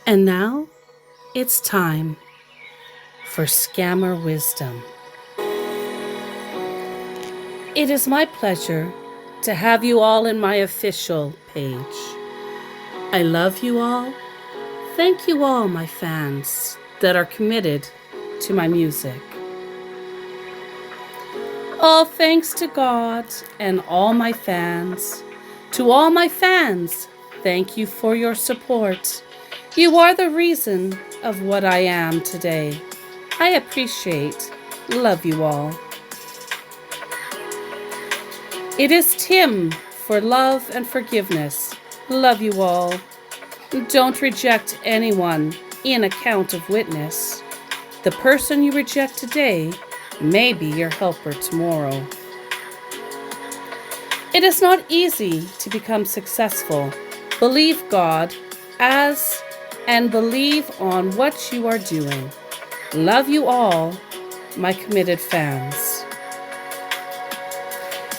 And now it's time for Scammer Wisdom. It is my pleasure to have you all in my official page. I love you all. Thank you all, my fans that are committed to my music. All thanks to God and all my fans. To all my fans, thank you for your support. You are the reason of what I am today. I appreciate, love you all. It is Tim for love and forgiveness. Love you all. Don't reject anyone in account of witness. The person you reject today may be your helper tomorrow. It is not easy to become successful. Believe God and believe on what you are doing. Love you all, my committed fans.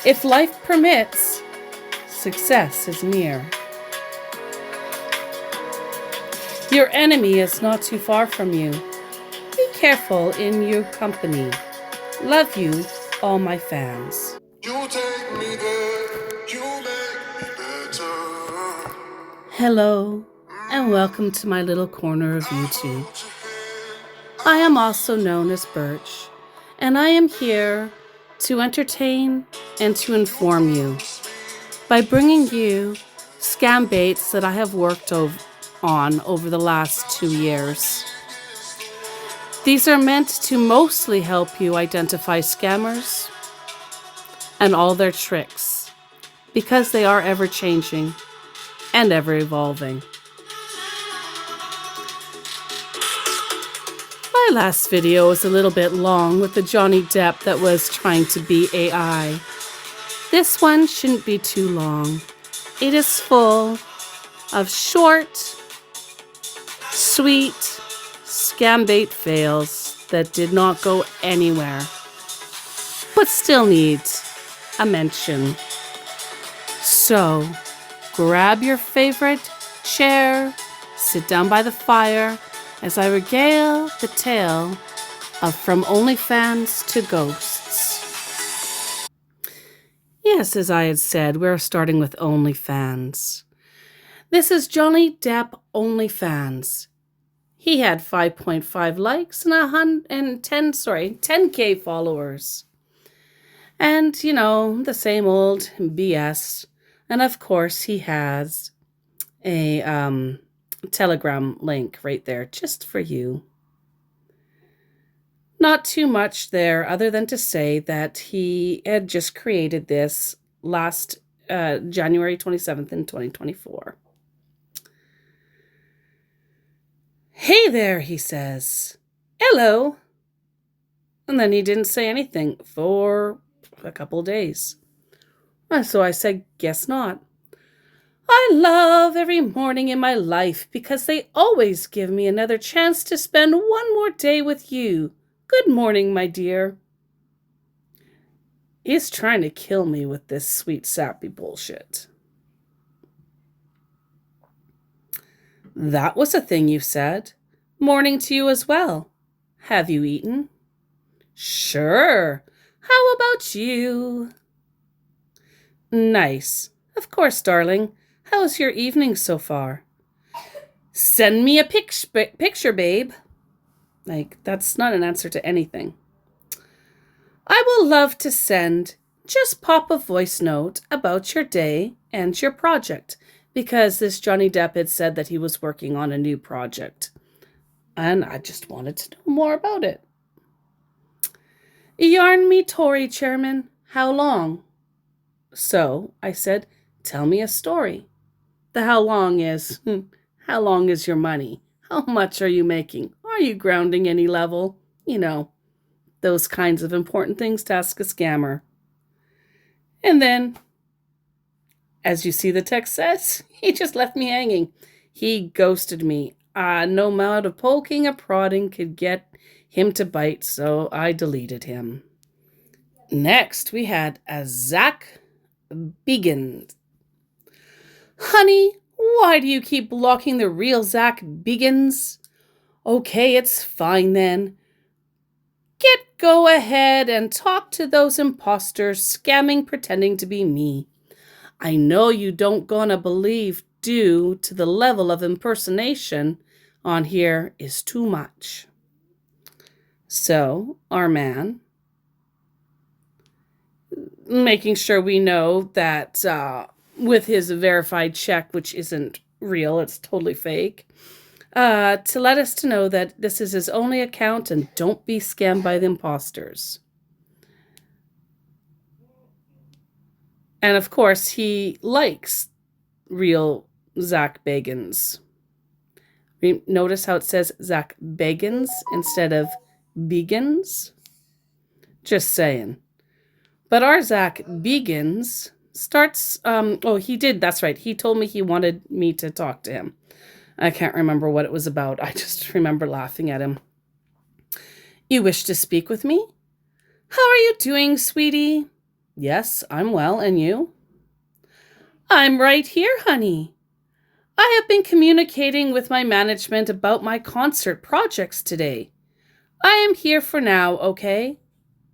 If life permits, success is near. Your enemy is not too far from you. Be careful in your company. Love you, all my fans. You take me there, you make me better. Hello, and welcome to my little corner of YouTube. I am also known as Birch, and I am here to entertain and to inform you by bringing you scam baits that I have worked on over the last 2 years. These are meant to mostly help you identify scammers and all their tricks, because they are ever-changing and ever-evolving. My last video was a little bit long with the Johnny Depp that was trying to be AI. This one shouldn't be too long. It is full of short, sweet scam bait fails that did not go anywhere, but still needs a mention. So, grab your favorite chair, sit down by the fire as I regale the tale of From OnlyFans to Ghosts. Yes, as I had said, we're starting with OnlyFans. This is Johnny Depp OnlyFans. He had 5.5 likes and 10K followers. And, you know, the same old BS. And of course, he has a Telegram link right there just for you. Not too much there other than to say that he had just created this last January 27th in 2024. Hey there, he says. Hello. And then he didn't say anything for a couple days. So I said, guess not. I love every morning in my life because they always give me another chance to spend one more day with you. Good morning, my dear. He's trying to kill me with this sweet, sappy bullshit. That was a thing you said. Morning to you as well. Have you eaten? Sure. How about you? Nice. Of course, darling. How's your evening so far? Send me a picture, babe. Like, that's not an answer to anything. I will love to send. Just pop a voice note about your day and your project, because this Johnny Depp had said that he was working on a new project. And I just wanted to know more about it. Yarn me Tory, Chairman. How long? So I said, tell me a story. The how long is your money? How much are you making? Are you grounding any level? You know, those kinds of important things to ask a scammer. And then, as you see the text says, he just left me hanging. He ghosted me. No amount of poking or prodding could get him to bite, so I deleted him. Next, we had a Zach Begins. Honey, Why do you keep blocking the real Zach Biggins? Okay, it's fine then. Go ahead and talk to those imposters scamming pretending to be me. I know you don't gonna believe due to the level of impersonation on here is too much. So, our man, making sure we know that with his verified check, which isn't real, it's totally fake, to let us to know that this is his only account and don't be scammed by the imposters. And of course, he likes real Zach Bagans. Notice how it says Zach Bagans instead of Begans? Just saying. But our Zach Begans starts, he did, that's right. He told me he wanted me to talk to him. I can't remember what it was about. I just remember laughing at him. You wish to speak with me? How are you doing, sweetie? Yes, I'm well, and you? I'm right here, honey. I have been communicating with my management about my concert projects today. I am here for now, okay?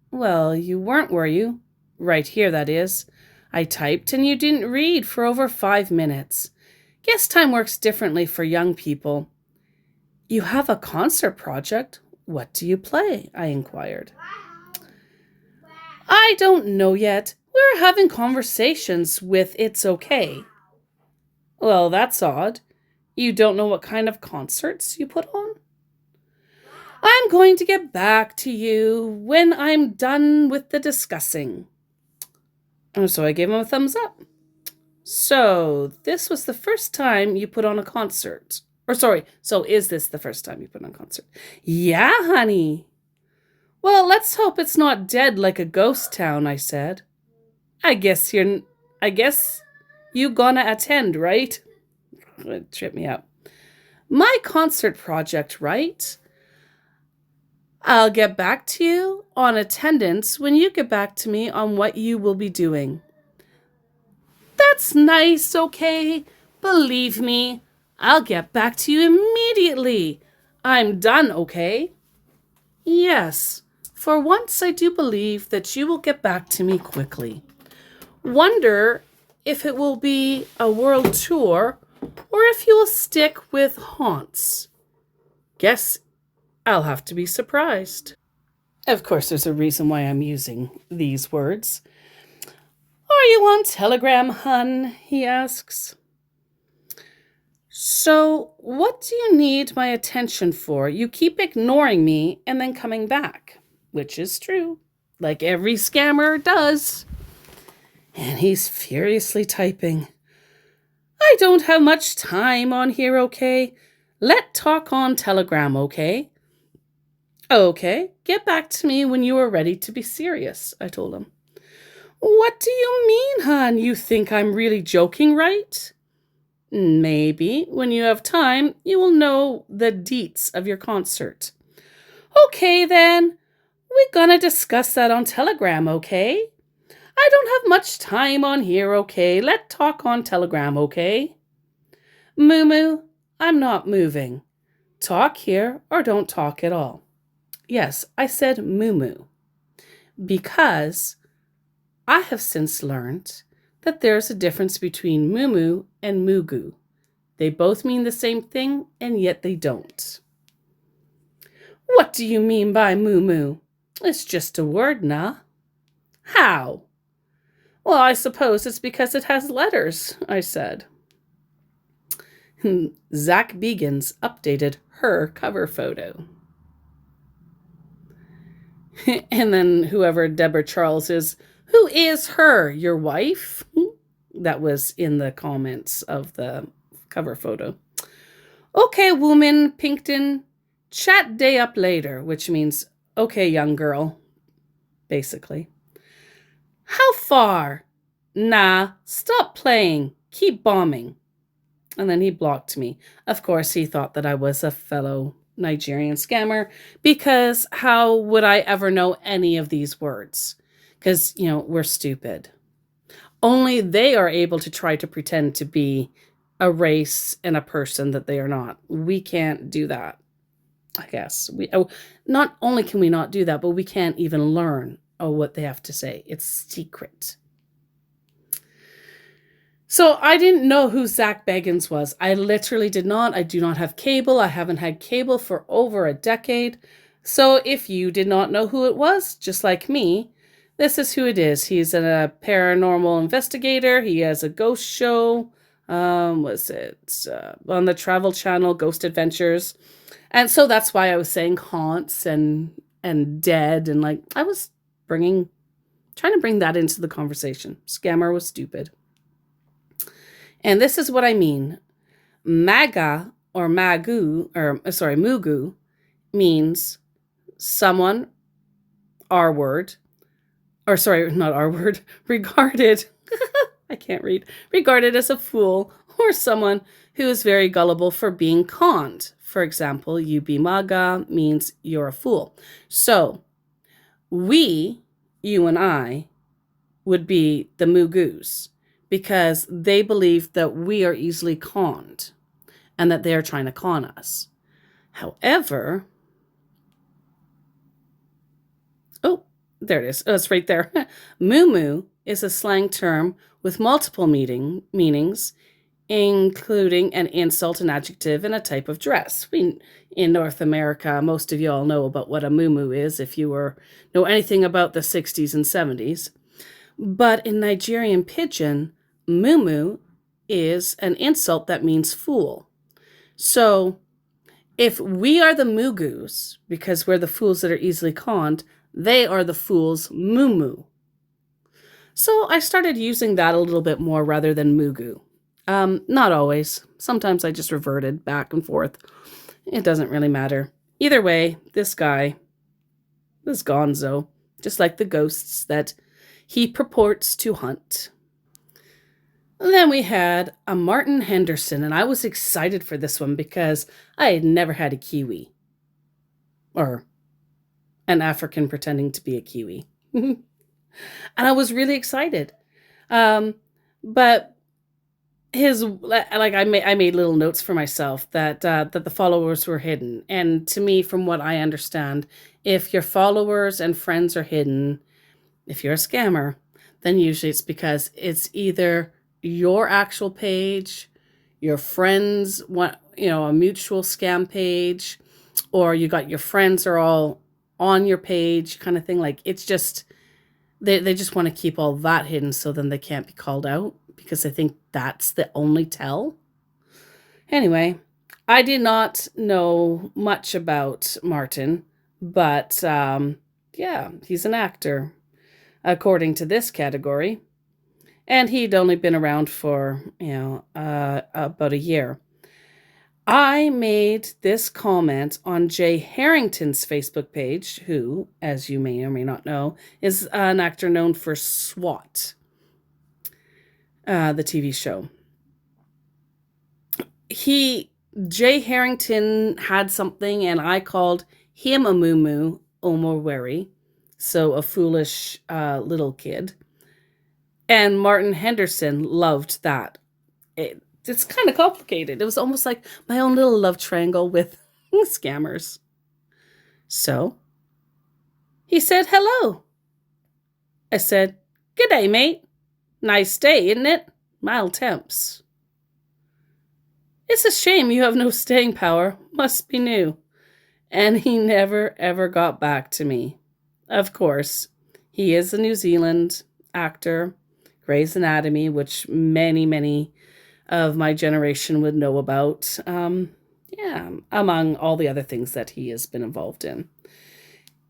Well, you weren't, were you? Right here, that is. I typed and you didn't read for over 5 minutes. Guess time works differently for young people. You have a concert project? What do you play? I inquired. I don't know yet. We're having conversations with It's Okay. Well, that's odd. You don't know what kind of concerts you put on? I'm going to get back to you when I'm done with the discussing. So I gave him a thumbs up. So this was the first time you put on a concert. So is this the first time you put on a concert? Yeah, honey. Well, let's hope it's not dead like a ghost town, I said. I guess you gonna attend, right? It tripped me up. My concert project, right? I'll get back to you on attendance when you get back to me on what you will be doing. That's nice, okay? Believe me, I'll get back to you immediately. I'm done, okay? Yes, for once I do believe that you will get back to me quickly. Wonder if it will be a world tour or if you will stick with haunts. Guess I'll have to be surprised. Of course, there's a reason why I'm using these words. Are you on Telegram, hun? He asks. So, what do you need my attention for? You keep ignoring me and then coming back, which is true, like every scammer does. And he's furiously typing. I don't have much time on here, okay? Let's talk on Telegram, okay? Okay, get back to me when you are ready to be serious, I told him. What do you mean, hon? You think I'm really joking, right? Maybe when you have time, you will know the deets of your concert. Okay, then. We're gonna discuss that on Telegram, okay? I don't have much time on here, okay? Let's talk on Telegram, okay? Moo, I'm not moving. Talk here or don't talk at all. Yes, I said moo, because I have since learned that there's a difference between moo and mugu. They both mean the same thing, and yet they don't. What do you mean by moo? It's just a word, nah. How? Well, I suppose it's because it has letters, I said. Zach Begans updated her cover photo. And then whoever Deborah Charles is, who is her? Your wife? That was in the comments of the cover photo. Okay, woman, Pinkton, chat day up later, which means, okay, young girl, basically. How far? Nah, stop playing. Keep bombing. And then he blocked me. Of course, he thought that I was a fellow Nigerian scammer, because how would I ever know any of these words? Because, we're stupid. Only they are able to try to pretend to be a race and a person that they are not. We can't do that, I guess. Not only can we not do that, but we can't even learn what they have to say. It's secret. So I didn't know who Zach Bagans was. I literally did not. I do not have cable. I haven't had cable for over a decade. So if you did not know who it was, just like me, this is who it is. He's a paranormal investigator. He has a ghost show. On the Travel Channel, Ghost Adventures. And so that's why I was saying haunts and dead, and like I was trying to bring that into the conversation. Scammer was stupid. And this is what I mean. Maga or Mugu means someone, not our word, regarded, I can't read, regarded as a fool or someone who is very gullible for being conned. For example, you be maga means you're a fool. So you and I, would be the Mugus, because they believe that we are easily conned and that they are trying to con us. However, there it is. Oh, it's right there. Moo is a slang term with multiple meanings, including an insult, an adjective, and a type of dress. In North America, most of you all know about what a moo is if you know anything about the 60s and 70s. But in Nigerian Pidgin, moo is an insult that means fool. So if we are the Mugus, because we're the fools that are easily conned, they are the fools moo. So I started using that a little bit more rather than Mugu. Not always. Sometimes I just reverted back and forth. It doesn't really matter. Either way, this gonzo, just like the ghosts that he purports to hunt. And then we had a Martin Henderson, and I was excited for this one because I had never had a Kiwi. Or an African pretending to be a Kiwi. And I was really excited. But I made little notes for myself that the followers were hidden. And to me, from what I understand, if your followers and friends are hidden, if you're a scammer, then usually it's because it's either your actual page, your friends want, a mutual scam page, or you got your friends are all on your page kind of thing. Like it's just, they just want to keep all that hidden so then they can't be called out, because I think that's the only tell. Anyway, I did not know much about Martin, but he's an actor, according to this category. And he'd only been around for, about a year. I made this comment on Jay Harrington's Facebook page, who, as you may or may not know, is an actor known for SWAT, the TV show. Jay Harrington had something, and I called him a moo omoweri, so a foolish little kid. And Martin Henderson loved that. It's kind of complicated. It was almost like my own little love triangle with scammers. So he said, hello. I said, good day, mate. Nice day, isn't it? Mild temps. It's a shame you have no staying power. Must be new. And he never, ever got back to me. Of course, he is a New Zealand actor, Grey's Anatomy, which many, many of my generation would know about. Among all the other things that he has been involved in.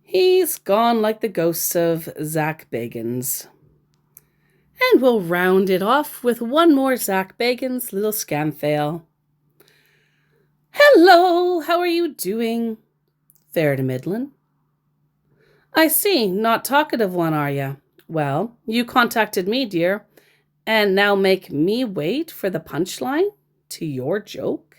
He's gone like the ghosts of Zach Bagans. And we'll round it off with one more Zach Bagans little scam fail. Hello, how are you doing? Fair to middlin'. I see, not talkative one, are ya? Well, you contacted me, dear, and now make me wait for the punchline to your joke?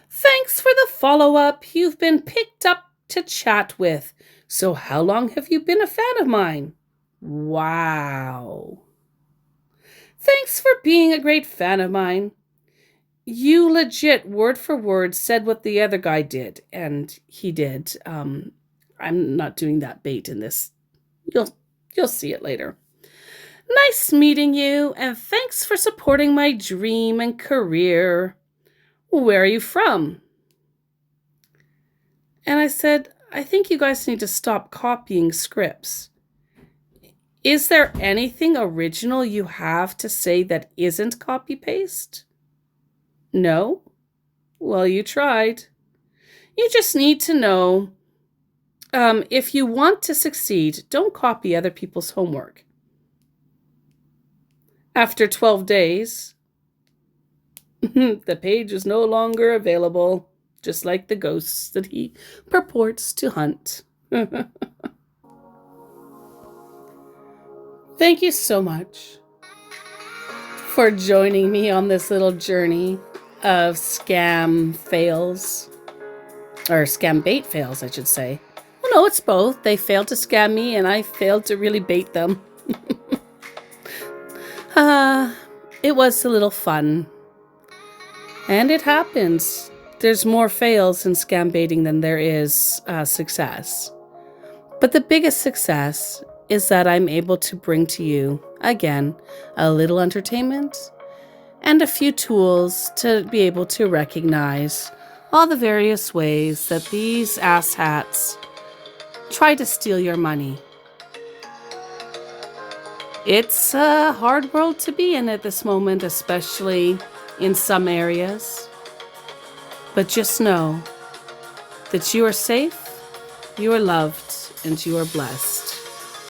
Thanks for the follow-up. You've been picked up to chat with. So how long have you been a fan of mine? Wow. Thanks for being a great fan of mine. you legit word for word said what the other guy did, and he did. I'm not doing that bait in this. You'll see it later. Nice meeting you, and thanks for supporting my dream and career. Where are you from? And I said, I think you guys need to stop copying scripts. Is there anything original you have to say that isn't copy-paste? No? Well, you tried. You just need to know, if you want to succeed, don't copy other people's homework. After 12 days, the page is no longer available, just like the ghosts that he purports to hunt. Thank you so much for joining me on this little journey of scam fails, or scam bait fails, I should say. Well, no, it's both. They failed to scam me, and I failed to really bait them. It was a little fun. And it happens. There's more fails in scam baiting than there is success. But the biggest success is that I'm able to bring to you, again, a little entertainment and a few tools to be able to recognize all the various ways that these asshats try to steal your money. It's a hard world to be in at this moment, especially in some areas. But just know that you are safe, you are loved, and you are blessed.